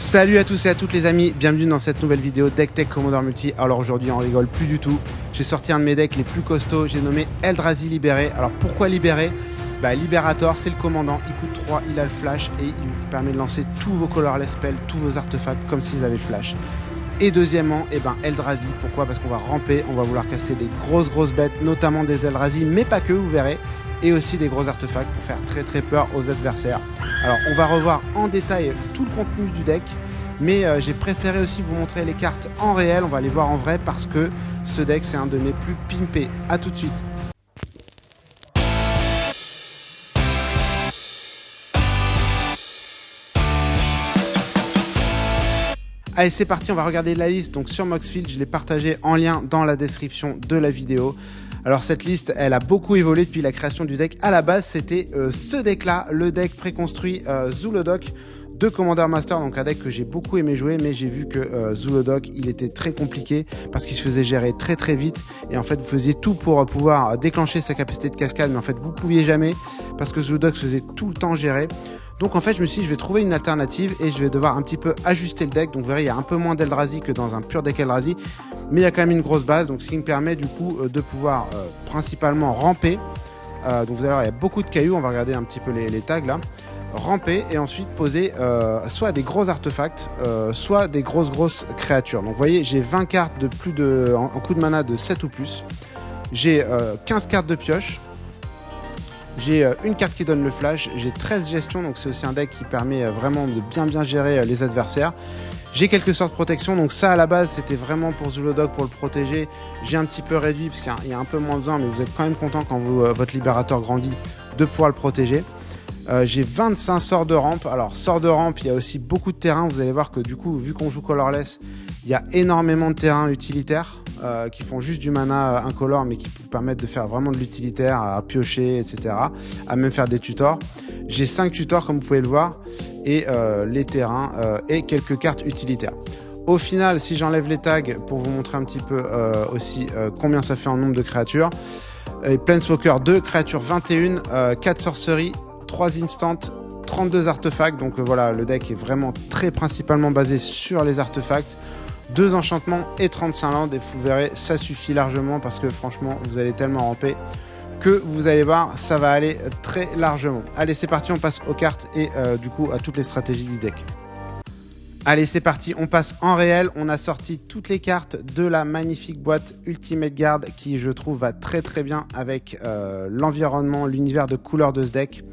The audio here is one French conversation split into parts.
Salut à tous et à toutes les amis, bienvenue dans cette nouvelle vidéo Deck Tech Commodore Multi. Alors aujourd'hui on rigole plus du tout, j'ai sorti un de mes decks les plus costauds, j'ai nommé Eldrazi Libéré. Alors pourquoi Libéré? Liberator c'est le commandant, il coûte 3, il a le flash et il vous permet de lancer tous vos colorless spells, tous vos artefacts comme s'ils avaient le flash. Et deuxièmement, Eldrazi, pourquoi? Parce qu'on va ramper, on va vouloir caster des grosses bêtes, notamment des Eldrazi, mais pas que, vous verrez, et aussi des gros artefacts pour faire très peur aux adversaires. Alors on va revoir en détail tout le contenu du deck, mais j'ai préféré aussi vous montrer les cartes en réel, on va les voir en vrai parce que ce deck c'est un de mes plus pimpés. A tout de suite. Allez, c'est parti, on va regarder la liste donc sur Moxfield, je l'ai partagée en lien dans la description de la vidéo. Alors cette liste, elle a beaucoup évolué depuis la création du deck. À la base, c'était ce deck-là, le deck préconstruit Zulodok de Commander Master, donc un deck que j'ai beaucoup aimé jouer, mais j'ai vu que Zulodok, il était très compliqué parce qu'il se faisait gérer très vite et en fait vous faisiez tout pour pouvoir déclencher sa capacité de cascade, mais en fait vous pouviez jamais parce que Zulodok se faisait tout le temps gérer. Donc en fait je me suis dit je vais trouver une alternative et je vais devoir un petit peu ajuster le deck. Donc vous verrez il y a un peu moins d'Eldrazi que dans un pur deck Eldrazi, mais il y a quand même une grosse base, donc ce qui me permet du coup de pouvoir principalement ramper. Donc vous allez voir il y a beaucoup de cailloux, on va regarder un petit peu les tags là. Ramper et ensuite poser soit des gros artefacts, soit des grosses créatures. Donc vous voyez j'ai 20 cartes de plus de en coup de mana de 7 ou plus. J'ai 15 cartes de pioche. J'ai une carte qui donne le flash, j'ai 13 gestions, donc c'est aussi un deck qui permet vraiment de bien gérer les adversaires. J'ai quelques sorts de protection, donc ça à la base c'était vraiment pour Zulodok pour le protéger. J'ai un petit peu réduit parce qu'il y a un peu moins besoin, mais vous êtes quand même content quand votre Libérator grandit de pouvoir le protéger. J'ai 25 sorts de rampe. Alors sorts de rampe, il y a aussi beaucoup de terrain. Vous allez voir que du coup, vu qu'on joue colorless, il y a énormément de terrains utilitaires qui font juste du mana incolore, mais qui vous permettent de faire vraiment de l'utilitaire, à piocher, etc. À même faire des tutors. J'ai 5 tutors comme vous pouvez le voir, et les terrains et quelques cartes utilitaires. Au final, si j'enlève les tags pour vous montrer un petit peu aussi combien ça fait en nombre de créatures, Planeswalker 2, créatures 21, 4 sorceries, 3 instants, 32 artefacts, donc voilà, le deck est vraiment très principalement basé sur les artefacts, 2 enchantements et 35 landes, et vous verrez, ça suffit largement parce que franchement, vous allez tellement ramper que vous allez voir, ça va aller très largement. Allez, c'est parti, on passe aux cartes et du coup à toutes les stratégies du deck. Allez, c'est parti, on passe en réel. On a sorti toutes les cartes de la magnifique boîte Ultimate Guard qui, je trouve, va très bien avec l'environnement, l'univers de couleurs de ce deck.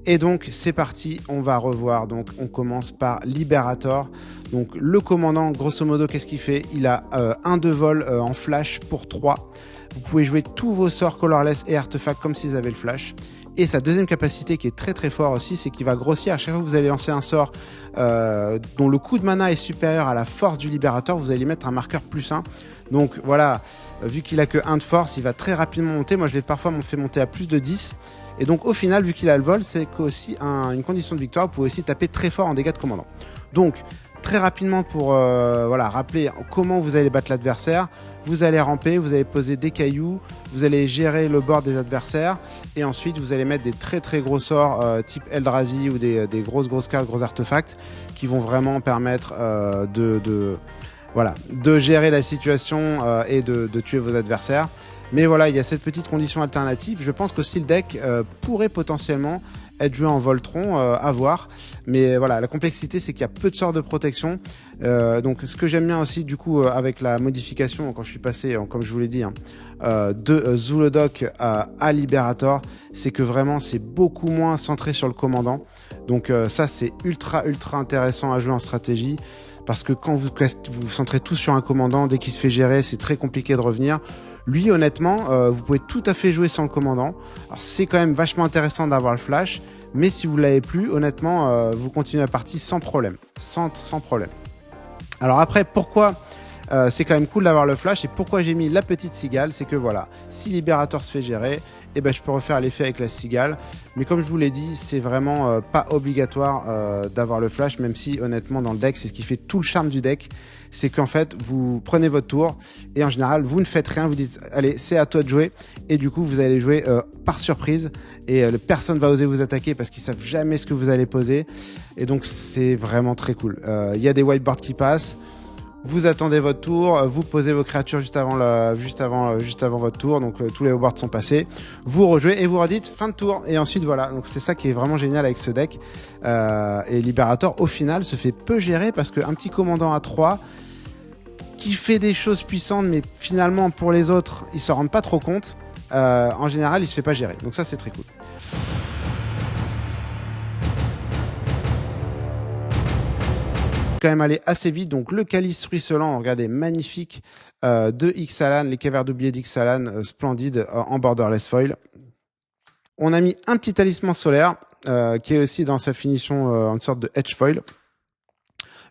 Et donc, c'est parti, on va revoir. Donc, on commence par Liberator. Donc, le commandant, grosso modo, qu'est-ce qu'il fait? Il a 1 de vol en flash pour 3. Vous pouvez jouer tous vos sorts colorless et artefacts comme s'ils avaient le flash. Et sa deuxième capacité qui est très fort aussi, c'est qu'il va grossir à chaque fois que vous allez lancer un sort dont le coût de mana est supérieur à la force du Libérator, vous allez mettre un marqueur +1. Donc voilà, vu qu'il a que 1 de force, il va très rapidement monter. Moi je l'ai parfois fait monter à plus de 10. Et donc au final, vu qu'il a le vol, c'est aussi une condition de victoire, vous pouvez aussi taper très fort en dégâts de commandant. Donc très rapidement pour rappeler comment vous allez battre l'adversaire, vous allez ramper, vous allez poser des cailloux, vous allez gérer le board des adversaires et ensuite vous allez mettre des très gros sorts type Eldrazi ou des grosses cartes, gros artefacts qui vont vraiment permettre de gérer la situation et de tuer vos adversaires. Mais voilà, il y a cette petite condition alternative. Je pense qu'aussi le deck pourrait potentiellement être joué en Voltron, à voir. Mais voilà, la complexité, c'est qu'il y a peu de sorts de protection. Donc, ce que j'aime bien aussi, du coup, avec la modification, quand je suis passé, comme je vous l'ai dit, de Zulodok à Liberator, c'est que vraiment, c'est beaucoup moins centré sur le commandant. Donc, ça, c'est ultra intéressant à jouer en stratégie. Parce que quand vous centrez tout sur un commandant, dès qu'il se fait gérer, c'est très compliqué de revenir. Lui, honnêtement, vous pouvez tout à fait jouer sans le commandant. Alors, c'est quand même vachement intéressant d'avoir le flash, mais si vous l'avez plus, honnêtement, vous continuez la partie sans problème. Sans problème. Alors après, pourquoi c'est quand même cool d'avoir le flash et pourquoi j'ai mis la petite cigale, c'est que voilà, si Liberator se fait gérer, et ben je peux refaire l'effet avec la cigale. Mais comme je vous l'ai dit, c'est vraiment pas obligatoire d'avoir le flash, même si honnêtement dans le deck, c'est ce qui fait tout le charme du deck. C'est qu'en fait, vous prenez votre tour et en général, vous ne faites rien, vous dites allez, c'est à toi de jouer, et du coup, vous allez jouer par surprise et personne va oser vous attaquer parce qu'ils savent jamais ce que vous allez poser, et donc c'est vraiment très cool. Il y a des whiteboards qui passent. Vous attendez votre tour, vous posez vos créatures juste avant votre tour, donc tous les boards sont passés, vous rejouez et vous redites fin de tour, et ensuite voilà, donc c'est ça qui est vraiment génial avec ce deck. Et Liberator au final se fait peu gérer parce qu'un petit commandant à 3 qui fait des choses puissantes, mais finalement pour les autres ils s'en rendent pas trop compte, en général il se fait pas gérer, donc ça c'est très cool. Quand même aller assez vite, donc le calice ruisselant, regardez, magnifique, de Ixalan, les cavers d'oubliés d'Ixalan, splendide, en borderless foil. On a mis un petit talisman solaire, qui est aussi dans sa finition une sorte de edge foil.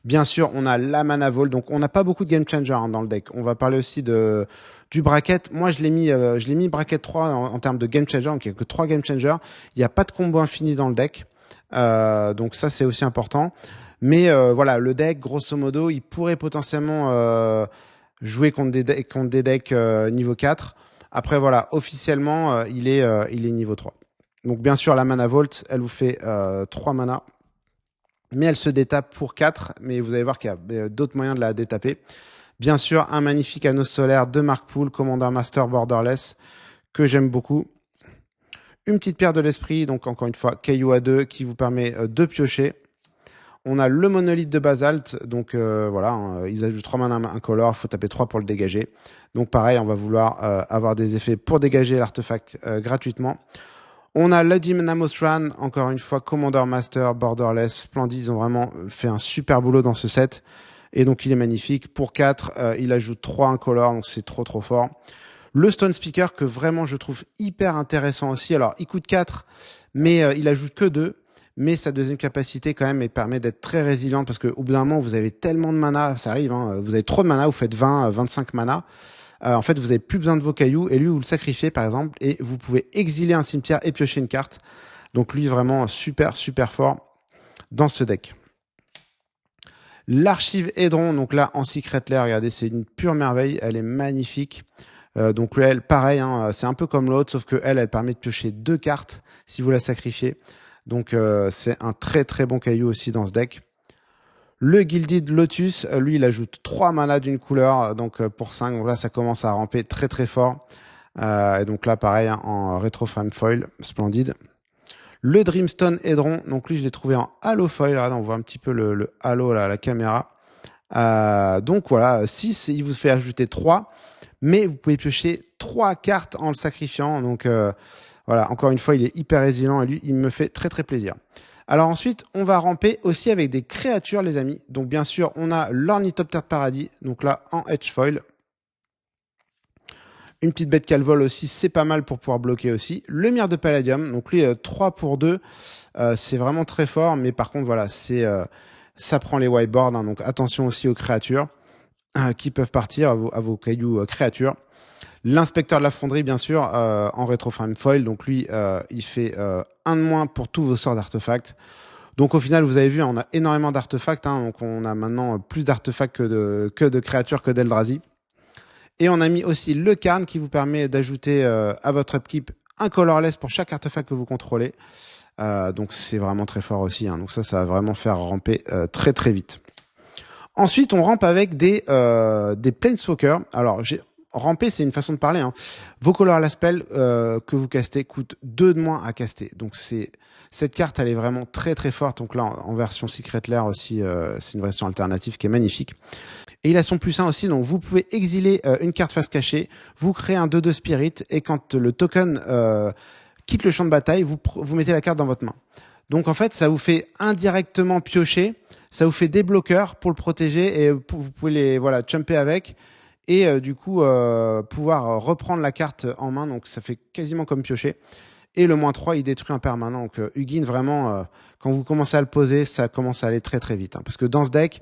Bien sûr, on a la mana vol, donc on n'a pas beaucoup de game changer dans le deck. On va parler aussi du bracket. Moi, je l'ai mis bracket 3 en termes de game changer, donc il n'y a que 3 game changers. Il n'y a pas de combo infini dans le deck, donc ça c'est aussi important. Mais voilà, le deck, grosso modo, il pourrait potentiellement jouer contre des decks niveau 4. Après, voilà, officiellement, il est niveau 3. Donc, bien sûr, la mana Volt, elle vous fait 3 mana. Mais elle se détape pour 4. Mais vous allez voir qu'il y a d'autres moyens de la détaper. Bien sûr, un magnifique anneau solaire de Mark Poole, Commander Master Borderless, que j'aime beaucoup. Une petite pierre de l'esprit, donc encore une fois, caillou à 2, qui vous permet de piocher. On a le monolithe de basalte, donc voilà, hein, ils ajoutent 3 mana incolore, il faut taper 3 pour le dégager. Donc pareil, on va vouloir avoir des effets pour dégager l'artefact gratuitement. On a le Dynamos Run, encore une fois, Commander Master, Borderless, splendide, ils ont vraiment fait un super boulot dans ce set. Et donc il est magnifique. Pour 4, il ajoute 3 incolore, donc c'est trop fort. Le Stone Speaker, que vraiment je trouve hyper intéressant aussi. Alors il coûte 4, mais il ajoute que 2. Mais sa deuxième capacité quand même, elle permet d'être très résiliente, parce qu'au bout d'un moment, vous avez tellement de mana, ça arrive, hein, vous avez trop de mana, vous faites 20, 25 mana. En fait, vous avez plus besoin de vos cailloux, et lui, vous le sacrifiez par exemple, et vous pouvez exiler un cimetière et piocher une carte. Donc lui, vraiment super fort dans ce deck. L'archive Hédron, donc là en Secret Lair, regardez, c'est une pure merveille, elle est magnifique. Donc elle, pareil, hein, c'est un peu comme l'autre, sauf que elle permet de piocher 2 cartes si vous la sacrifiez. Donc c'est un très bon caillou aussi dans ce deck. Le Gilded Lotus, lui, il ajoute 3 mana d'une couleur, donc pour 5. Donc là, ça commence à ramper très fort. Et donc là, pareil, hein, en Retro Fan Foil, splendide. Le Dreamstone Hédron, donc lui, je l'ai trouvé en Halo Foil. Là, on voit un petit peu le halo là, à la caméra. Donc voilà, 6, il vous fait ajouter 3. Mais vous pouvez piocher 3 cartes en le sacrifiant. Donc voilà, encore une fois, il est hyper résilient et lui, il me fait très plaisir. Alors ensuite, on va ramper aussi avec des créatures, les amis. Donc bien sûr, on a l'Ornithoptère de Paradis, donc là en Edge Foil. Une petite bête qu'elle vole aussi, c'est pas mal pour pouvoir bloquer aussi. Le Mire de Palladium, donc lui 3 pour 2, c'est vraiment très fort, mais par contre voilà, ça prend les whiteboards, hein, donc attention aussi aux créatures qui peuvent partir, à vos cailloux créatures. L'inspecteur de la fonderie, bien sûr, en Retro Fan Foil, donc lui, il fait 1 de moins pour tous vos sorts d'artefacts. Donc au final, vous avez vu, on a énormément d'artefacts, hein, donc on a maintenant plus d'artefacts que de créatures que d'Eldrazi. Et on a mis aussi le Karn qui vous permet d'ajouter à votre upkeep un colorless pour chaque artefact que vous contrôlez. Donc c'est vraiment très fort aussi, hein. Donc ça va vraiment faire ramper très vite. Ensuite, on rampe avec des Planeswalkers. Alors, ramper, c'est une façon de parler, hein. Vos colorless spells que vous castez coûtent 2 de moins à caster. Donc cette carte, elle est vraiment très forte. Donc là, en version Secret Lair aussi, c'est une version alternative qui est magnifique. Et il a son +1 aussi, donc vous pouvez exiler une carte face cachée, vous créez un 2/2 Spirit, et quand le token quitte le champ de bataille, vous mettez la carte dans votre main. Donc en fait, ça vous fait indirectement piocher, ça vous fait des bloqueurs pour le protéger, et vous pouvez les chumper avec, et du coup pouvoir reprendre la carte en main, donc ça fait quasiment comme piocher. Et le -3, il détruit un permanent. Donc Ugin, vraiment, quand vous commencez à le poser, ça commence à aller très vite, hein, parce que dans ce deck,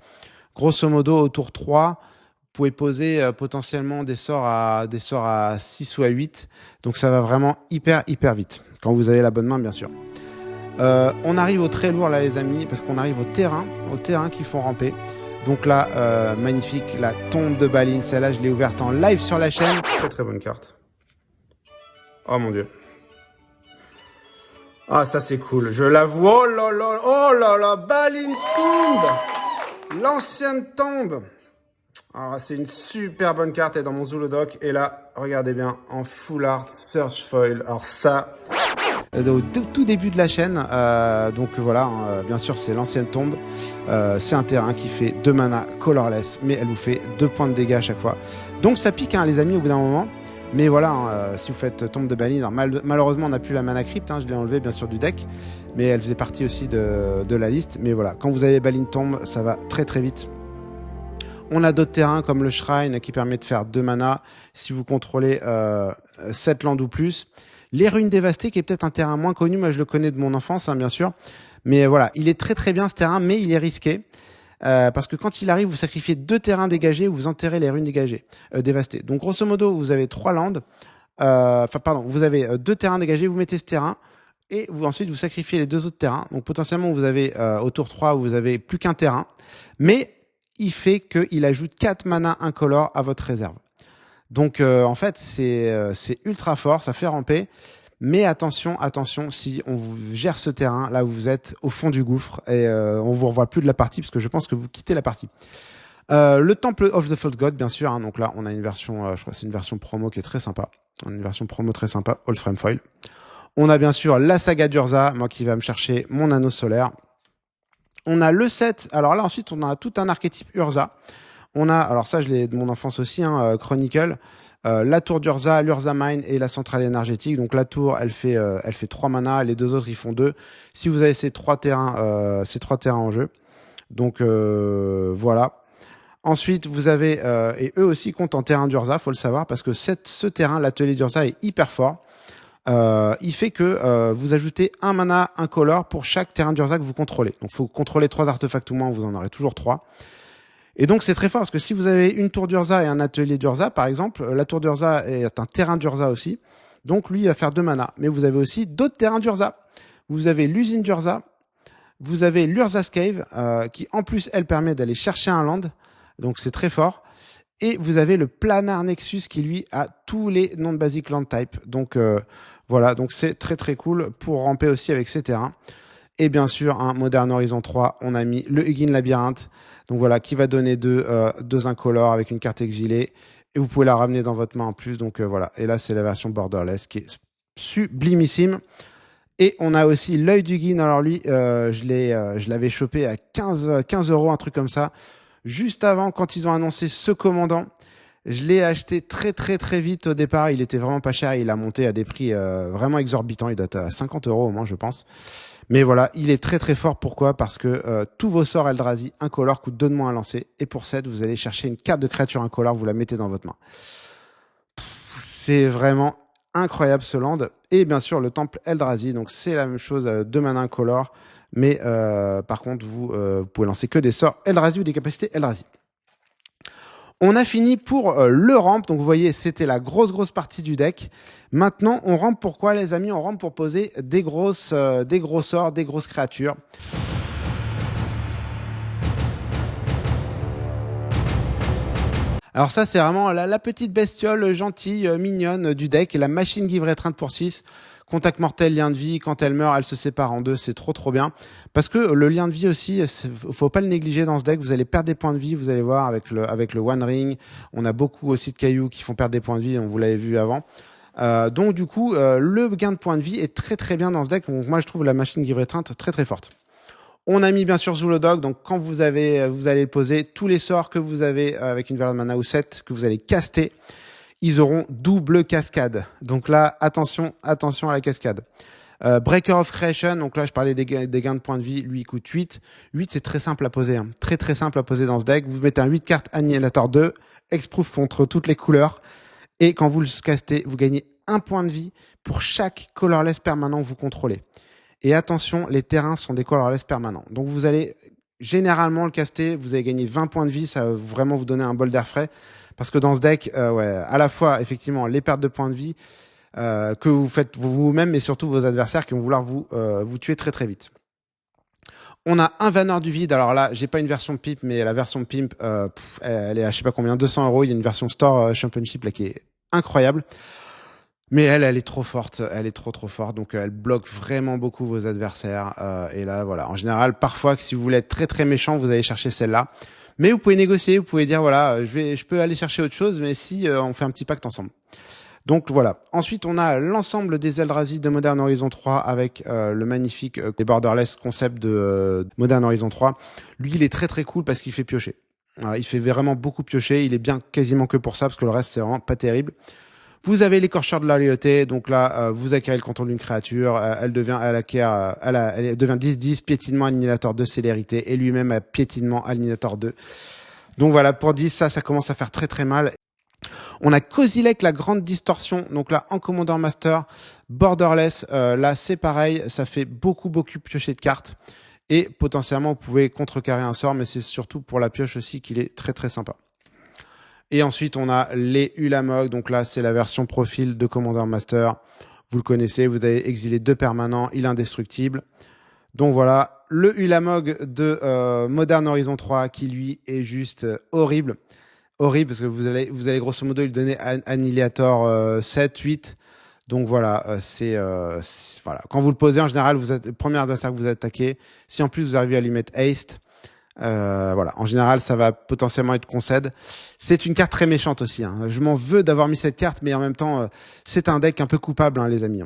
grosso modo, au tour 3, pouvez poser potentiellement des sorts à 6 ou à 8. Donc ça va vraiment hyper vite. Quand vous avez la bonne main, bien sûr. On arrive au très lourd là les amis, parce qu'on arrive au terrain qui font ramper. Donc là, magnifique, la tombe de Balin, celle-là je l'ai ouverte en live sur la chaîne. Très bonne carte. Oh mon dieu. Ah ça c'est cool, je la vois, oh là là, Balin tombe. L'ancienne tombe. Alors c'est une super bonne carte, elle est dans mon Zuludoc. Et là, regardez bien, en full art, search foil. Alors ça... au tout début de la chaîne, donc voilà, bien sûr c'est l'ancienne tombe, c'est un terrain qui fait 2 mana colorless, mais elle vous fait 2 points de dégâts à chaque fois, donc ça pique les amis au bout d'un moment, mais voilà, si vous faites tombe de Balin, malheureusement on n'a plus la mana crypt, je l'ai enlevé bien sûr du deck, mais elle faisait partie aussi de la liste, mais voilà, quand vous avez Balin tombe, ça va très vite. On a d'autres terrains comme le Shrine qui permet de faire 2 mana si vous contrôlez 7 landes ou plus. Les ruines dévastées, qui est peut-être un terrain moins connu, moi je le connais de mon enfance, bien sûr. Mais voilà, il est très bien ce terrain, mais il est risqué. Parce que quand il arrive, vous sacrifiez 2 terrains dégagés, vous enterrez les ruines dévastées. Donc grosso modo, vous avez 3 landes. Vous avez 2 terrains dégagés, vous mettez ce terrain. Et ensuite, vous sacrifiez les 2 autres terrains. Donc potentiellement, vous avez au tour 3, vous avez plus qu'un terrain. Mais il fait qu'il ajoute 4 mana incolores à votre réserve. Donc en fait c'est ultra fort, ça fait ramper, mais attention, si on vous gère ce terrain, là vous êtes au fond du gouffre et on vous revoit plus de la partie parce que je pense que vous quittez la partie. Le Temple of the False God, bien sûr, donc là on a une version, je crois que c'est une version promo qui est très sympa, Old Frame Foil. On a bien sûr la saga d'Urza, moi qui va me chercher mon anneau solaire. On a le set, alors là ensuite on a tout un archétype Urza. On a, alors ça je l'ai de mon enfance aussi, Chronicle, la tour d'Urza, l'Urza Mine et la centrale énergétique. Donc la tour, elle fait 3 mana, les 2 autres ils font 2. Si vous avez ces 3 terrains en jeu. Donc voilà. Ensuite vous avez, et eux aussi comptent en terrain d'Urza, faut le savoir, parce que ce terrain, l'atelier d'Urza est hyper fort. Il fait que vous ajoutez 1 mana incolore pour chaque terrain d'Urza que vous contrôlez. Donc il faut contrôler 3 artefacts ou moins, vous en aurez toujours 3. Et donc c'est très fort parce que si vous avez une tour d'Urza et un atelier d'Urza par exemple, la tour d'Urza est un terrain d'Urza aussi, donc lui il va faire 2 mana. Mais vous avez aussi d'autres terrains d'Urza. Vous avez l'usine d'Urza, vous avez l'Urza's Cave qui en plus elle permet d'aller chercher un land, donc c'est très fort. Et vous avez le Planar Nexus qui lui a tous les noms de basic land type. Donc voilà, donc c'est très cool pour ramper aussi avec ces terrains. Et bien sûr, Modern Horizon 3, on a mis le Hugin Labyrinthe, donc voilà, qui va donner 2 incolores avec une carte exilée, et vous pouvez la ramener dans votre main en plus, donc voilà. Et là, c'est la version borderless qui est sublimissime. Et on a aussi l'œil du Hugin, alors lui, je l'avais chopé à 15 €, un truc comme ça, juste avant, quand ils ont annoncé ce commandant. Je l'ai acheté très vite au départ, il était vraiment pas cher, il a monté à des prix vraiment exorbitants, il doit être à 50 € au moins, je pense. Mais voilà, il est très fort. Pourquoi? Parce que tous vos sorts Eldrazi incolores coûtent 2 de moins à lancer. Et pour 7, vous allez chercher une carte de créature incolore, vous la mettez dans votre main. C'est vraiment incroyable ce land. Et bien sûr, le temple Eldrazi. Donc c'est la même chose, 2 mana incolores. Mais par contre, vous pouvez lancer que des sorts Eldrazi ou des capacités Eldrazi. On a fini pour le ramp, donc vous voyez c'était la grosse partie du deck. Maintenant on rampe pourquoi les amis? On rampe pour poser des gros sorts, des grosses créatures. Alors ça c'est vraiment la petite bestiole gentille, mignonne du deck, la machine give étreinte pour 6. Contact mortel, lien de vie, quand elle meurt, elle se sépare en 2, c'est trop bien. Parce que le lien de vie aussi, faut pas le négliger dans ce deck, vous allez perdre des points de vie, vous allez voir avec le One Ring, on a beaucoup aussi de cailloux qui font perdre des points de vie, on vous l'avait vu avant. Donc du coup, le gain de points de vie est très bien dans ce deck, donc moi je trouve la machine give étreinte très forte. On a mis bien sûr Zuludoc, donc quand vous allez poser tous les sorts que vous avez avec une valeur de mana ou 7 que vous allez caster, ils auront double cascade. Donc là, attention à la cascade. Breaker of Creation, donc là je parlais des gains de points de vie, lui il coûte 8. 8 c'est très simple à poser, très simple à poser dans ce deck. Vous mettez un 8 cartes Annihilator 2, Hexproof contre toutes les couleurs, et quand vous le castez, vous gagnez 1 point de vie pour chaque colorless permanent que vous contrôlez. Et attention, les terrains sont des colorless permanents. Donc vous allez généralement le caster, vous allez gagner 20 points de vie, ça va vraiment vous donner un bol d'air frais. Parce que dans ce deck, ouais, à la fois, effectivement, les pertes de points de vie que vous faites vous-même, mais surtout vos adversaires qui vont vouloir vous tuer très très vite. On a un Vanneur du Vide. Alors là, j'ai pas une version Pimp, mais la version Pimp, elle est à je sais pas combien, 200 €. Il y a une version Store Championship là qui est incroyable. Mais elle est trop forte. Elle est trop forte. Donc elle bloque vraiment beaucoup vos adversaires. Et là, voilà. En général, parfois, si vous voulez être très très méchant, vous allez chercher celle-là. Mais vous pouvez négocier. Vous pouvez dire voilà, je peux aller chercher autre chose, mais si on fait un petit pacte ensemble. Donc voilà. Ensuite, on a l'ensemble des Eldrazi de Modern Horizon 3 avec le magnifique les Borderless concept de Modern Horizon 3. Lui, il est très très cool parce qu'il fait piocher. Il fait vraiment beaucoup piocher. Il est bien quasiment que pour ça parce que le reste, c'est vraiment pas terrible. Vous avez l'écorcheur de la loyauté. Donc là, vous acquérez le contrôle d'une créature. Elle devient 10-10, piétinement, annihilateur 2, célérité. Et lui-même a piétinement, annihilateur 2. Donc voilà, pour 10, ça commence à faire très très mal. On a Kozilek, la grande distorsion. Donc là, en Commander Master, Borderless, là c'est pareil, ça fait beaucoup piocher de cartes. Et potentiellement, vous pouvez contrecarrer un sort, mais c'est surtout pour la pioche aussi qu'il est très très sympa. Et ensuite, on a les Ulamog. Donc là, c'est la version profil de Commander Master. Vous le connaissez, vous avez exilé 2 permanents, il est indestructible. Donc voilà, le Ulamog de Modern Horizon 3 qui lui est juste horrible. Horrible parce que vous allez grosso modo lui donner Annihilator 7, 8. Donc voilà, voilà. Quand vous le posez, en général, vous êtes le premier adversaire que vous attaquez. Si en plus vous arrivez à lui mettre haste, voilà. En général, ça va potentiellement être concède. C'est une carte très méchante aussi. Hein. Je m'en veux d'avoir mis cette carte, mais en même temps, c'est un deck un peu coupable, hein, les amis.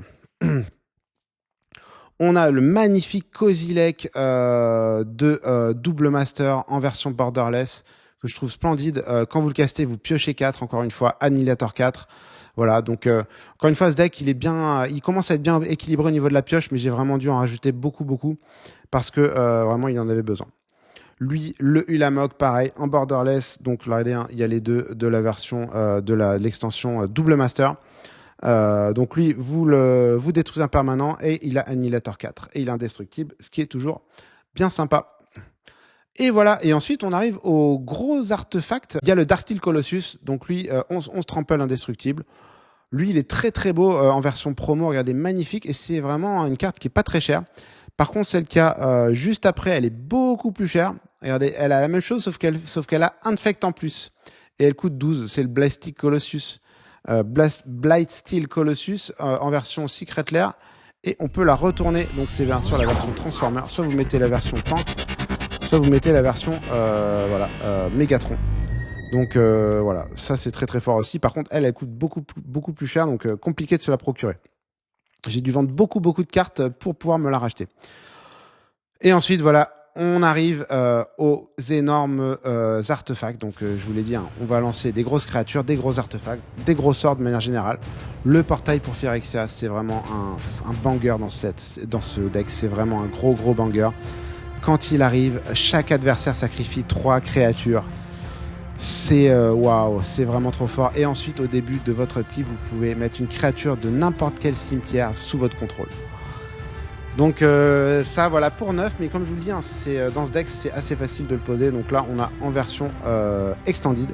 On a le magnifique Kozilek de Double Master en version Borderless que je trouve splendide. Quand vous le castez, vous piochez 4, encore une fois, Annihilator 4. Voilà, donc encore une fois, ce deck, il commence à être bien équilibré au niveau de la pioche, mais j'ai vraiment dû en rajouter beaucoup, parce que vraiment, il en avait besoin. Lui, le Ulamog, pareil, en Borderless, donc regardez, hein, il y a les deux de la version de l'extension Double Master. Donc lui, vous détruisez un permanent et il a Annihilator 4 et il est indestructible, ce qui est toujours bien sympa. Et voilà, et ensuite on arrive aux gros artefacts. Il y a le Darksteel Colossus, donc lui, 11 trample indestructible. Lui, il est très très beau en version promo, regardez, magnifique, et c'est vraiment une carte qui est pas très chère. Par contre, celle qu'il y a juste après, elle est beaucoup plus chère. Regardez, elle a la même chose, sauf qu'elle a Infect en plus. Et elle coûte 12, c'est le Blastic Colossus. Blightsteel Colossus en version Secret Lair. Et on peut la retourner, donc c'est bien sûr la version Transformer. Soit vous mettez la version Tank, soit vous mettez la version Megatron. Donc voilà, ça c'est très très fort aussi. Par contre, elle coûte beaucoup plus cher, donc compliqué de se la procurer. J'ai dû vendre beaucoup de cartes pour pouvoir me la racheter. Et ensuite, voilà, on arrive aux énormes artefacts. Donc je vous l'ai dit, hein, on va lancer des grosses créatures, des gros artefacts, des gros sorts de manière générale. Le portail pour Phyrexia, c'est vraiment un banger dans ce deck. C'est vraiment un gros banger. Quand il arrive, chaque adversaire sacrifie 3 créatures. C'est waouh, c'est vraiment trop fort. Et ensuite, au début de votre pli, vous pouvez mettre une créature de n'importe quel cimetière sous votre contrôle. Donc ça, voilà, pour 9. Mais comme je vous le dis, hein, dans ce deck, c'est assez facile de le poser. Donc là, on a en version Extended.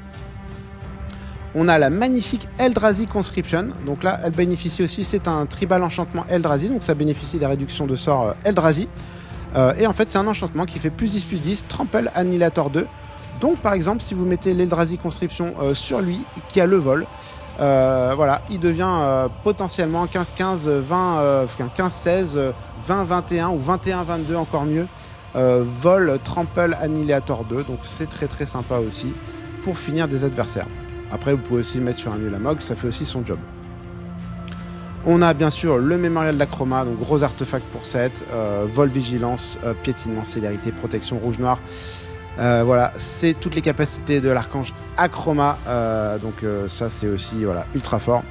On a la magnifique Eldrazi Conscription. Donc là, elle bénéficie aussi, c'est un tribal enchantement Eldrazi. Donc ça bénéficie des réductions de sorts Eldrazi. Et en fait, c'est un enchantement qui fait plus 10/10, Trample Annihilator 2. Donc par exemple, si vous mettez l'Eldrazi Conscription sur lui, qui a le vol, voilà, il devient potentiellement 15-15, 15-16, 20-21 ou 21-22 encore mieux. Vol Trample Annihilator 2, donc c'est très sympa aussi pour finir des adversaires. Après, vous pouvez aussi le mettre sur un Ulamog, ça fait aussi son job. On a bien sûr le mémorial de l'Achroma, donc gros artefact pour 7, vol vigilance, piétinement, célérité, protection rouge-noir. Voilà, c'est toutes les capacités de l'archange Achroma, donc ça c'est aussi voilà, ultra fort.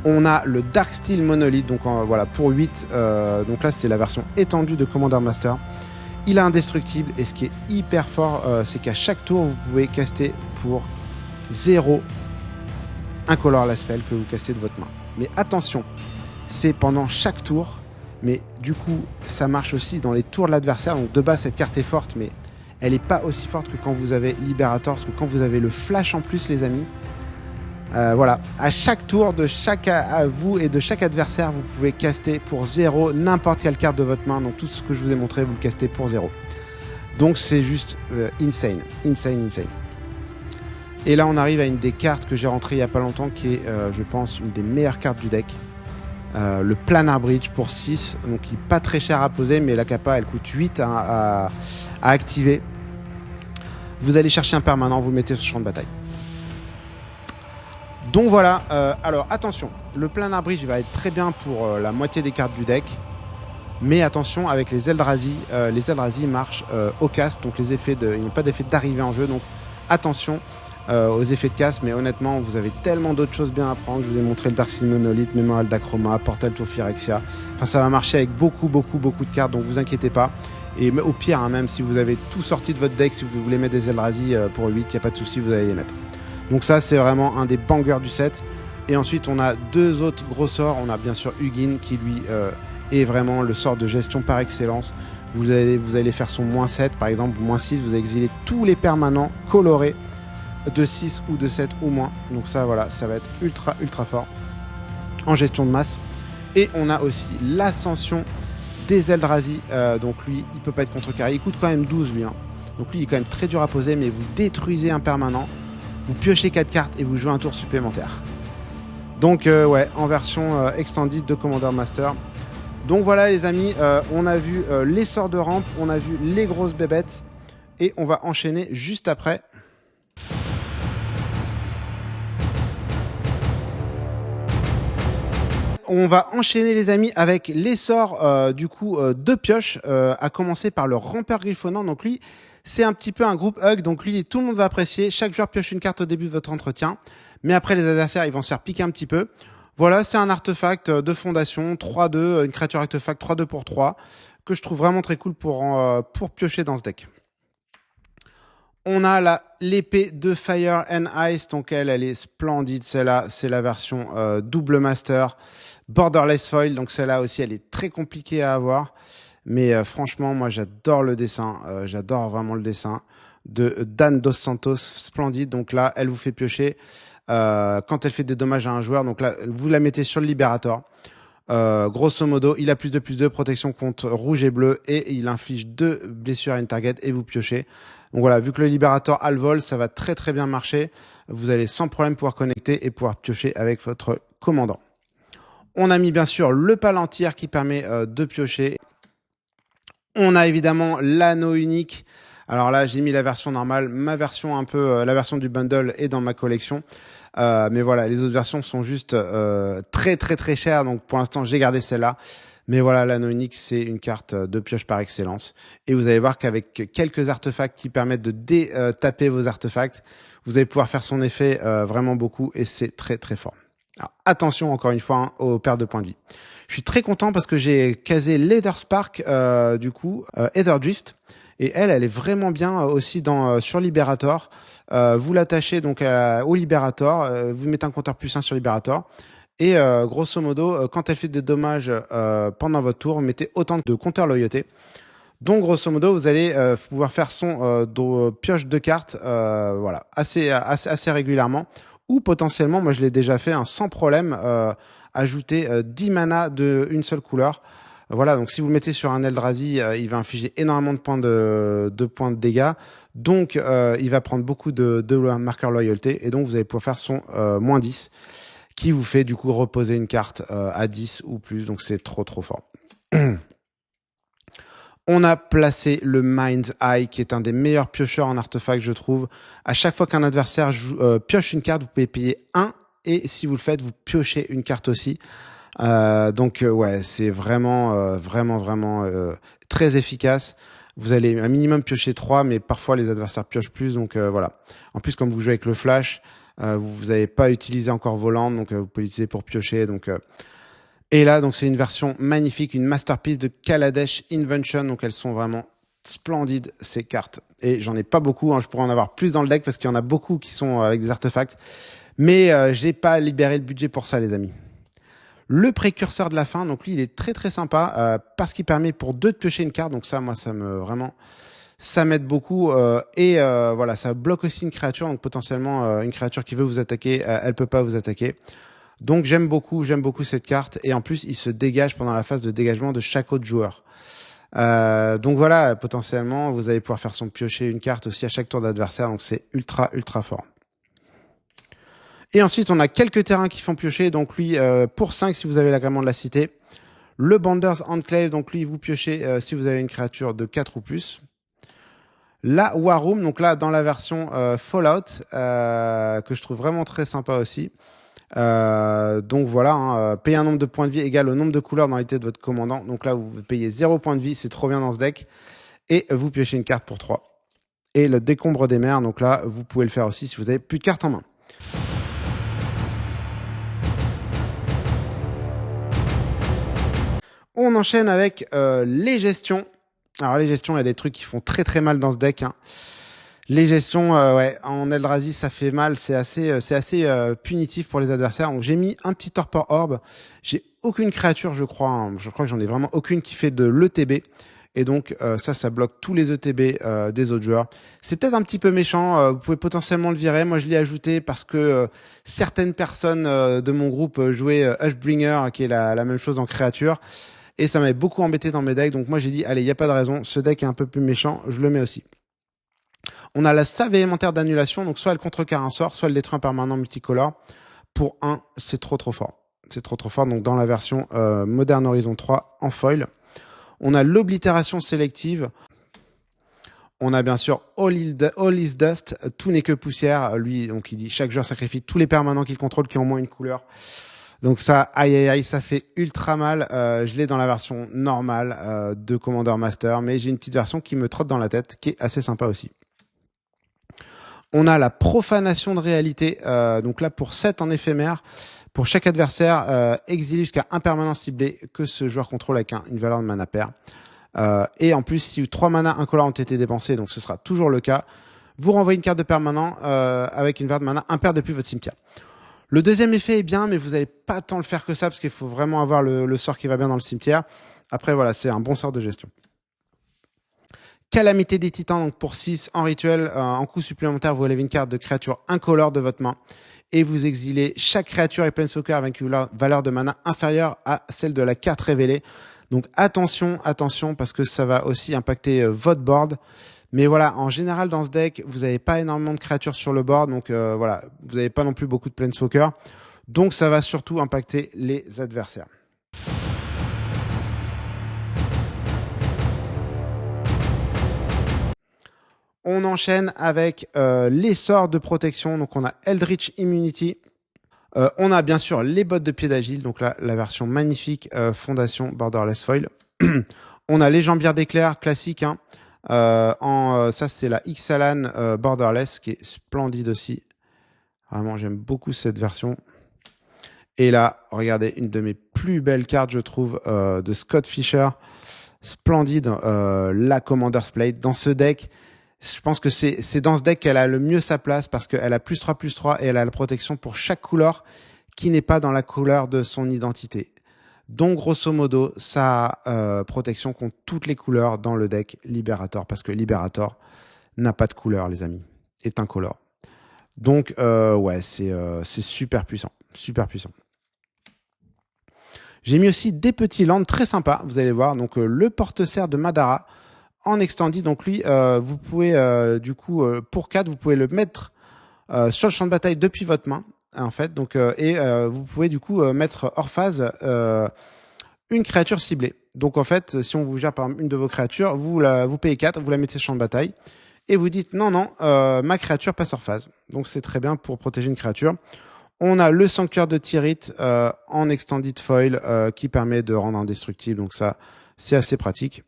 On a le Darksteel Monolith, donc voilà, pour 8, donc là c'est la version étendue de Commander Master. Il est indestructible et ce qui est hyper fort, c'est qu'à chaque tour vous pouvez caster pour 0 un colorless spell que vous castez de votre main. Mais attention, c'est pendant chaque tour Mais du coup, ça marche aussi dans les tours de l'adversaire. Donc de base, cette carte est forte, mais elle n'est pas aussi forte que quand vous avez Liberator, parce que quand vous avez le flash en plus, les amis, voilà, à chaque tour de chaque à vous et de chaque adversaire, vous pouvez caster pour 0 n'importe quelle carte de votre main. Donc tout ce que je vous ai montré, vous le castez pour 0. Donc c'est juste insane. Et là, on arrive à une des cartes que j'ai rentrées il n'y a pas longtemps, qui est, je pense, une des meilleures cartes du deck. Le Planar Bridge pour 6, donc il n'est pas très cher à poser, mais la capa elle coûte 8 à activer. Vous allez chercher un permanent, vous le mettez sur le champ de bataille. Donc voilà, alors attention, le Planar Bridge il va être très bien pour la moitié des cartes du deck, mais attention avec les Eldrazi marchent au cast, donc les effets ils n'ont pas d'effet d'arrivée en jeu, donc attention aux effets de casse, mais honnêtement vous avez tellement d'autres choses bien à prendre. Je vous ai montré le Darkseid Monolith, Mémorial d'Achroma, Portal to Phyrexia, enfin ça va marcher avec beaucoup de cartes, donc vous inquiétez pas. Et au pire, hein, même si vous avez tout sorti de votre deck, si vous voulez mettre des Eldrazi pour 8, il n'y a pas de souci, vous allez les mettre. Donc ça c'est vraiment un des bangers du set. Et ensuite on a deux autres gros sorts. On a bien sûr Hugin qui lui est vraiment le sort de gestion par excellence. Vous allez faire son -7 par exemple, -6, vous exilez tous les permanents colorés de 6 ou de 7 ou moins. Donc ça voilà, ça va être ultra fort en gestion de masse. Et on a aussi l'ascension des Eldrazi, donc lui il peut pas être contrecarré, il coûte quand même 12 lui, hein. Donc lui il est quand même très dur à poser, mais vous détruisez un permanent, vous piochez 4 cartes et vous jouez un tour supplémentaire. Donc ouais, en version extended de Commander Master. Donc voilà les amis, on a vu les sorts de rampe, on a vu les grosses bébêtes, et on va enchaîner juste après. On va enchaîner les amis avec les sorts du coup de pioche, à commencer par le rampeur griffonnant. Donc lui c'est un petit peu un groupe hug, donc lui tout le monde va apprécier. Chaque joueur pioche une carte au début de votre entretien, mais après les adversaires ils vont se faire piquer un petit peu. Voilà, c'est un artefact de fondation 3-2, une créature artefact 3-2 pour 3 que je trouve vraiment très cool pour piocher dans ce deck. On a l'épée de Fire and Ice, donc elle est splendide, celle-là, c'est la version double master, borderless foil, donc celle-là aussi, elle est très compliquée à avoir, mais franchement, moi j'adore le dessin, j'adore vraiment le dessin de Dan Dos Santos, splendide, donc là, elle vous fait piocher quand elle fait des dommages à un joueur, donc là, vous la mettez sur le Liberator. Grosso modo, il a +2/+2, protection contre rouge et bleu, et il inflige 2 blessures à une target, et vous piochez. Donc voilà, vu que le Liberator a le vol, ça va très bien marcher. Vous allez sans problème pouvoir connecter et pouvoir piocher avec votre commandant. On a mis bien sûr le Palantir qui permet de piocher. On a évidemment l'anneau unique. Alors là, j'ai mis la version normale. Ma version la version du bundle est dans ma collection. Mais voilà, les autres versions sont juste très chères. Donc pour l'instant, j'ai gardé celle-là. Mais voilà, l'anneau unique, c'est une carte de pioche par excellence. Et vous allez voir qu'avec quelques artefacts qui permettent de taper vos artefacts, vous allez pouvoir faire son effet vraiment beaucoup. Et c'est très fort. Alors, attention, encore une fois, hein, aux pertes de points de vie. Je suis très content parce que j'ai casé Leather Spark, Ether Drift. Et elle est vraiment bien aussi sur Liberator. Vous l'attachez donc au Liberator, vous mettez un compteur +1 sur Liberator. Et grosso modo, quand elle fait des dommages pendant votre tour, vous mettez autant de compteurs loyauté. Donc grosso modo, vous allez pouvoir faire son pioche de cartes voilà, assez régulièrement. Ou potentiellement, moi je l'ai déjà fait sans problème, ajouter 10 mana d'une seule couleur. Voilà, donc si vous le mettez sur un Eldrazi, il va infliger énormément de points de dégâts. Donc il va prendre beaucoup de marqueurs loyauté. Et donc vous allez pouvoir faire son -10. Qui vous fait du coup reposer une carte à 10 ou plus, donc c'est trop fort. On a placé le Mind's Eye, qui est un des meilleurs piocheurs en artefact, je trouve. À chaque fois qu'un adversaire pioche une carte, vous pouvez payer 1, et si vous le faites, vous piochez une carte aussi. Donc ouais, c'est vraiment très efficace. Vous allez un minimum piocher 3, mais parfois les adversaires piochent plus, donc voilà. En plus, comme vous jouez avec le flash, vous n'avez pas utilisé encore vos landes, donc vous pouvez l'utiliser pour piocher. Et là, donc c'est une version magnifique, une masterpiece de Kaladesh Invention. Donc elles sont vraiment splendides ces cartes. Et j'en ai pas beaucoup, hein, je pourrais en avoir plus dans le deck parce qu'il y en a beaucoup qui sont avec des artefacts. Mais j'ai pas libéré le budget pour ça, les amis. Le précurseur de la fin, donc lui il est très très sympa parce qu'il permet pour 2 de piocher une carte, donc ça moi ça m'aide beaucoup voilà, ça bloque aussi une créature, donc potentiellement une créature qui veut vous attaquer, elle peut pas vous attaquer. Donc j'aime beaucoup cette carte et en plus il se dégage pendant la phase de dégagement de chaque autre joueur. Donc voilà, potentiellement vous allez pouvoir faire son piocher une carte aussi à chaque tour d'adversaire, donc c'est ultra fort. Et ensuite on a quelques terrains qui font piocher, donc lui pour 5 si vous avez l'agrément de la cité. Le Bander's Enclave, donc lui vous piochez si vous avez une créature de 4 ou plus. La War Room, donc là dans la version Fallout, que je trouve vraiment très sympa aussi. Donc voilà, payer un nombre de points de vie égal au nombre de couleurs dans l'unité de votre commandant. Donc là, vous payez 0 points de vie, c'est trop bien dans ce deck. Et vous piochez une carte pour 3. Et le décombre des mers, donc là, vous pouvez le faire aussi si vous avez plus de cartes en main. On enchaîne avec les gestions. Alors les gestions, il y a des trucs qui font très mal dans ce deck. Les gestions, ouais, en Eldrazi, ça fait mal. C'est assez punitif pour les adversaires. Donc j'ai mis un petit Torpor Orb. J'ai aucune créature, je crois. Je crois que j'en ai vraiment aucune qui fait de l'ETB. Et donc ça bloque tous les ETB des autres joueurs. C'est peut-être un petit peu méchant. Vous pouvez potentiellement le virer. Moi, je l'ai ajouté parce que certaines personnes de mon groupe jouaient Hushbringer, qui est la même chose en créature. Et ça m'avait beaucoup embêté dans mes decks. Donc moi, j'ai dit, allez, il n'y a pas de raison. Ce deck est un peu plus méchant. Je le mets aussi. On a la salve élémentaire d'annulation, donc soit elle contrecarre un sort, soit elle détruit un permanent multicolore. Pour 1, c'est trop fort. C'est trop fort, donc dans la version Modern Horizon 3 en foil. On a l'oblitération sélective. On a bien sûr All is Dust, tout n'est que poussière. Lui, donc il dit, chaque joueur sacrifie tous les permanents qu'il contrôle qui ont au moins une couleur. Donc ça, aïe, ça fait ultra mal. Je l'ai dans la version normale de Commander Master, mais j'ai une petite version qui me trotte dans la tête, qui est assez sympa aussi. On a la profanation de réalité, donc là pour 7 en éphémère, pour chaque adversaire, exilé jusqu'à un permanent ciblé que ce joueur contrôle avec une valeur de mana pair. Et en plus, si 3 mana incolores ont été dépensés, donc ce sera toujours le cas, vous renvoyez une carte de permanent avec une valeur de mana impair depuis votre cimetière. Le deuxième effet est bien, mais vous n'allez pas tant le faire que ça, parce qu'il faut vraiment avoir le sort qui va bien dans le cimetière. Après, voilà, c'est un bon sort de gestion. Calamité des Titans, donc pour 6 en rituel, en coût supplémentaire, vous relevez une carte de créature incolore de votre main et vous exilez chaque créature et Planeswalker avec une valeur de mana inférieure à celle de la carte révélée. Donc attention, parce que ça va aussi impacter votre board. Mais voilà, en général dans ce deck, vous n'avez pas énormément de créatures sur le board, donc voilà, vous n'avez pas non plus beaucoup de Planeswalker. Donc ça va surtout impacter les adversaires. On enchaîne avec les sorts de protection. Donc on a Eldritch Immunity. On a bien sûr les bottes de pied d'agile. Donc là, la version magnifique Fondation Borderless Foil. On a les jambières d'éclair classiques. Ça, c'est la Ixalan Borderless qui est splendide aussi. Vraiment, j'aime beaucoup cette version. Et là, regardez, une de mes plus belles cartes, je trouve, de Scott Fisher. Splendide, la Commander's Blade. Dans ce deck, je pense que c'est dans ce deck qu'elle a le mieux sa place parce qu'elle a +3/+3 et elle a la protection pour chaque couleur qui n'est pas dans la couleur de son identité. Donc, grosso modo, ça a protection contre toutes les couleurs dans le deck Liberator parce que Liberator n'a pas de couleur, les amis, est incolore. Donc, ouais, c'est super puissant, super puissant. J'ai mis aussi des petits lands très sympas, vous allez voir. Donc, le porte-serre de Madara en extended, donc lui, vous pouvez du coup pour 4, vous pouvez le mettre sur le champ de bataille depuis votre main, en fait. Donc vous pouvez du coup mettre hors phase une créature ciblée. Donc en fait, si on vous gère par une de vos créatures, vous payez 4, vous la mettez sur le champ de bataille et vous dites non, ma créature passe hors phase. Donc c'est très bien pour protéger une créature. On a le sanctuaire de Tirith en extended foil qui permet de rendre indestructible. Donc ça, c'est assez pratique.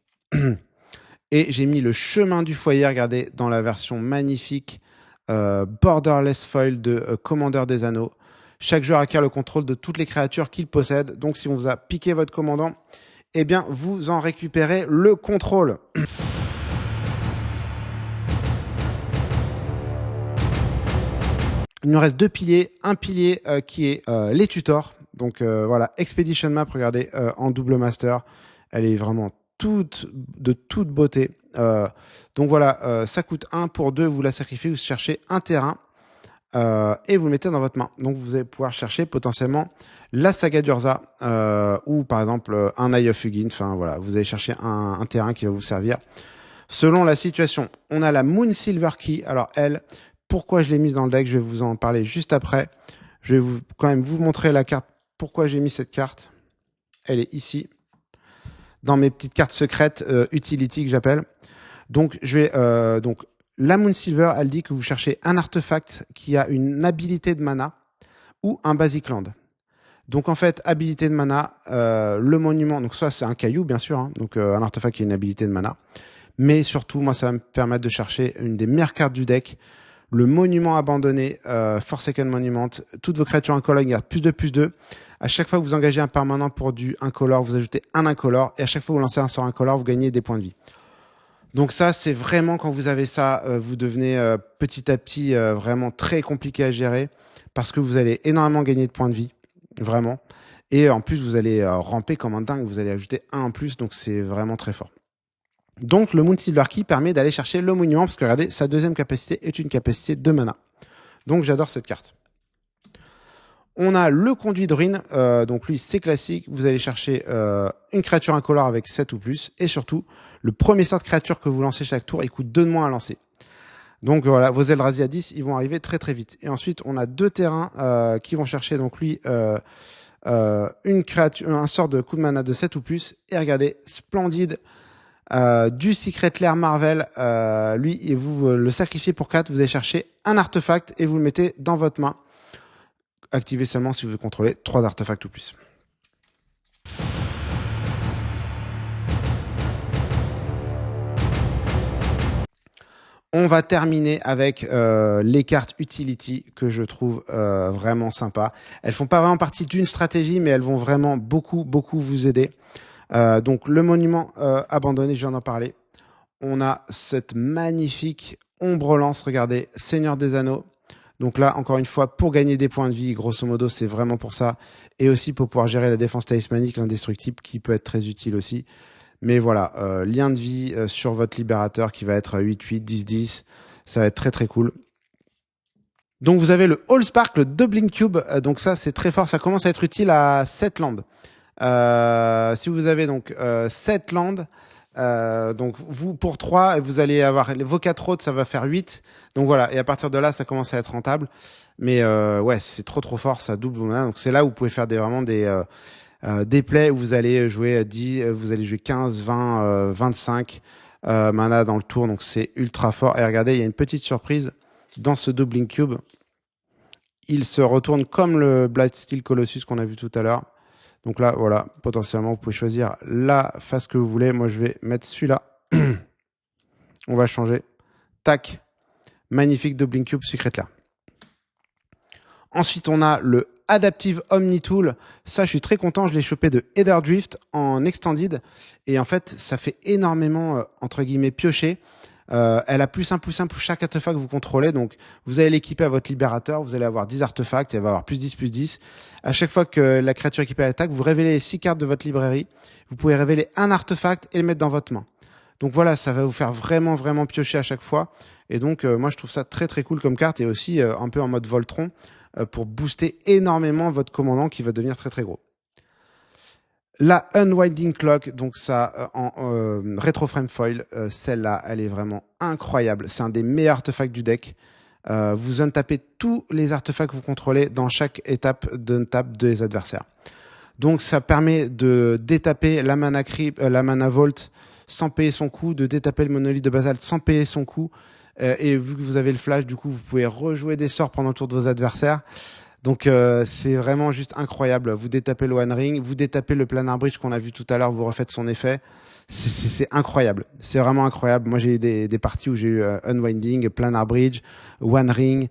Et j'ai mis le chemin du foyer, regardez, dans la version magnifique Borderless Foil de Commander des Anneaux. Chaque joueur acquiert le contrôle de toutes les créatures qu'il possède. Donc si on vous a piqué votre commandant, eh bien vous en récupérez le contrôle. Il nous reste 2 piliers. Un pilier qui est les tutors. Donc voilà, Expedition Map, regardez, en double master. Elle est vraiment de toute beauté. Donc voilà, ça coûte 1 pour 2, vous la sacrifiez, vous cherchez un terrain et vous le mettez dans votre main. Donc vous allez pouvoir chercher potentiellement la saga d'Urza ou par exemple un Eye of Ugin. Enfin voilà, vous allez chercher un terrain qui va vous servir selon la situation. On a la Moon Silver Key. Alors elle, pourquoi je l'ai mise dans le deck, je vais vous en parler juste après. Je vais quand même vous montrer la carte, pourquoi j'ai mis cette carte. Elle est ici, dans mes petites cartes secrètes utility que j'appelle. Donc la Moon Silver, elle dit que vous cherchez un artefact qui a une habilité de mana ou un basic land. Donc en fait, habilité de mana, le monument, donc ça c'est un caillou bien sûr, hein, donc un artefact qui a une habilité de mana. Mais surtout, moi ça va me permettre de chercher une des meilleures cartes du deck, le monument abandonné, Forsaken Monument. Toutes vos créatures incolores gardent +2/+2. À chaque fois que vous engagez un permanent pour du incolore, vous ajoutez un incolore. Et à chaque fois que vous lancez un sort incolore, vous gagnez des points de vie. Donc ça, c'est vraiment quand vous avez ça, vous devenez petit à petit vraiment très compliqué à gérer parce que vous allez énormément gagner de points de vie, vraiment. Et en plus, vous allez ramper comme un dingue, vous allez ajouter un en plus, donc c'est vraiment très fort. Donc le Moon Silver Key permet d'aller chercher le monument parce que regardez, sa deuxième capacité est une capacité de mana. Donc j'adore cette carte. On a le conduit de ruine, donc lui c'est classique, vous allez chercher une créature incolore avec 7 ou plus, et surtout, le premier sort de créature que vous lancez chaque tour, il coûte 2 de moins à lancer. Donc voilà, vos Eldrazi à 10, ils vont arriver très très vite. Et ensuite, on a 2 terrains qui vont chercher donc lui une créature, un sort de coup de mana de 7 ou plus, et regardez, splendide, du Secret Lair Marvel, lui, et vous le sacrifiez pour 4, vous allez chercher un artefact et vous le mettez dans votre main. Activez seulement si vous contrôlez 3 artefacts ou plus. On va terminer avec les cartes utility que je trouve vraiment sympa. Elles font pas vraiment partie d'une stratégie, mais elles vont vraiment beaucoup vous aider. Donc le monument abandonné, je viens d'en parler. On a cette magnifique ombre lance, regardez, Seigneur des Anneaux. Donc là, encore une fois, pour gagner des points de vie, grosso modo, c'est vraiment pour ça. Et aussi pour pouvoir gérer la défense talismanique, l'indestructible, qui peut être très utile aussi. Mais voilà, lien de vie sur votre libérateur qui va être 8-8, 10-10. Ça va être très très cool. Donc vous avez le Allspark, le Doubling Cube. Donc ça, c'est très fort. Ça commence à être utile à 7 landes. Si vous avez donc 7 landes, donc vous pour 3, vous allez avoir vos 4 autres, ça va faire 8. Donc voilà, et à partir de là, ça commence à être rentable. Mais ouais, c'est trop fort, ça double vos mana. Donc c'est là où vous pouvez faire vraiment des plays où vous allez jouer 10, vous allez jouer 15, 20, 25 mana dans le tour. Donc c'est ultra fort. Et regardez, il y a une petite surprise dans ce Doubling Cube. Il se retourne comme le Blightsteel Colossus qu'on a vu tout à l'heure. Donc là, voilà, potentiellement, vous pouvez choisir la face que vous voulez. Moi, je vais mettre celui-là. On va changer. Tac. Magnifique Doubling Cube Secret Lair. Ensuite, on a le Adaptive Omni Tool. Ça, je suis très content. Je l'ai chopé de Heather Drift en Extended. Et en fait, ça fait énormément, entre guillemets, piocher. Elle a +1 pour chaque artefact que vous contrôlez. Donc, vous allez l'équiper à votre libérateur. Vous allez avoir 10 artefacts. Elle va avoir +10. À chaque fois que la créature équipée attaque, vous révélez les 6 cartes de votre librairie. Vous pouvez révéler un artefact et le mettre dans votre main. Donc voilà, ça va vous faire vraiment piocher à chaque fois. Et donc, moi, je trouve ça très cool comme carte. Et aussi un peu en mode Voltron pour booster énormément votre commandant qui va devenir très gros. La Unwinding Clock, donc ça en Retro Frame Foil, celle-là, elle est vraiment incroyable. C'est un des meilleurs artefacts du deck. Vous untapez tous les artefacts que vous contrôlez dans chaque étape d'untap des adversaires. Donc ça permet de détaper la mana creep, la mana vault sans payer son coût, de détaper le monolithe de basalte sans payer son coût. Et vu que vous avez le flash, du coup, vous pouvez rejouer des sorts pendant le tour de vos adversaires. Donc c'est vraiment juste incroyable. Vous détapez le One Ring, vous détapez le Planar Bridge qu'on a vu tout à l'heure, vous refaites son effet. C'est incroyable. C'est vraiment incroyable. Moi j'ai eu des parties où j'ai eu Unwinding, Planar Bridge, One Ring,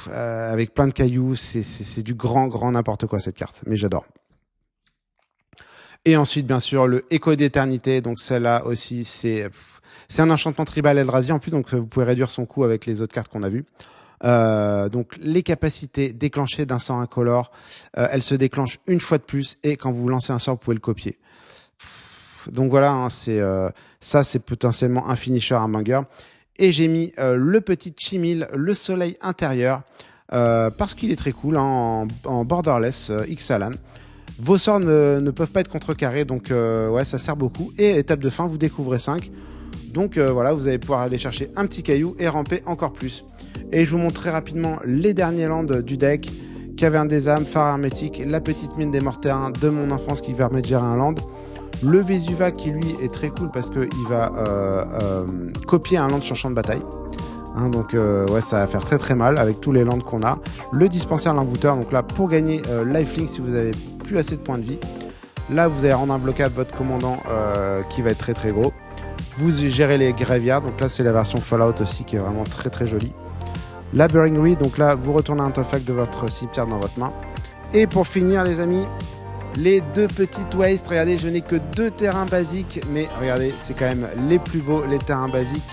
avec plein de cailloux. C'est du grand n'importe quoi cette carte. Mais j'adore. Et ensuite bien sûr le Écho d'éternité. Donc celle-là aussi c'est un enchantement tribal Eldrazi en plus. Donc vous pouvez réduire son coût avec les autres cartes qu'on a vues. Donc les capacités déclenchées d'un sort incolore, elles se déclenchent une fois de plus et quand vous lancez un sort, vous pouvez le copier. Donc voilà, hein, ça c'est potentiellement un finisher, un banger. Et j'ai mis le petit Chimil, le soleil intérieur, parce qu'il est très cool, hein, en borderless Ixalan. Vos sorts ne peuvent pas être contrecarrés, donc ouais, ça sert beaucoup. Et étape de fin, vous découvrez 5. Donc voilà, vous allez pouvoir aller chercher un petit caillou et ramper encore plus. Et je vous montre très rapidement les derniers lands du deck. Caverne des âmes, phare hermétique, la petite mine des mortérins de mon enfance qui permet de gérer un land. Le Vesuva qui lui est très cool parce qu'il va copier un land sur champ de bataille. Hein, donc ouais, ça va faire très très mal avec tous les lands qu'on a. Le dispensaire l'envoûteur, donc là pour gagner lifelink si vous avez plus assez de points de vie. Là vous allez rendre imbloquable votre commandant qui va être très très gros. Vous gérez les graveyards, donc là c'est la version Fallout aussi qui est vraiment très très jolie. La Burying Reed, donc là vous retournez un artefact de votre cimetière dans votre main. Et pour finir les amis, les deux petites wastes. Regardez, je n'ai que 2 terrains basiques, mais regardez, c'est quand même les plus beaux, les terrains basiques.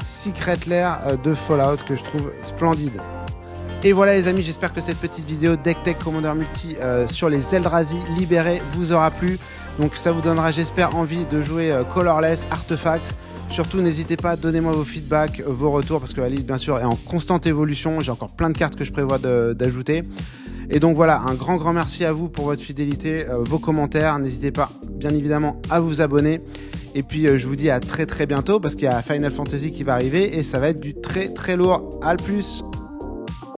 Secret Lair de Fallout que je trouve splendide. Et voilà les amis, j'espère que cette petite vidéo Deck Tech Commander Multi sur les Eldrazi libérés vous aura plu. Donc ça vous donnera, j'espère, envie de jouer Colorless, Artefact. Surtout, n'hésitez pas, donnez-moi vos feedbacks, vos retours, parce que la liste, bien sûr, est en constante évolution. J'ai encore plein de cartes que je prévois d'ajouter. Et donc voilà, un grand merci à vous pour votre fidélité, vos commentaires. N'hésitez pas, bien évidemment, à vous abonner. Et puis, je vous dis à très bientôt, parce qu'il y a Final Fantasy qui va arriver et ça va être du très lourd. À le plus!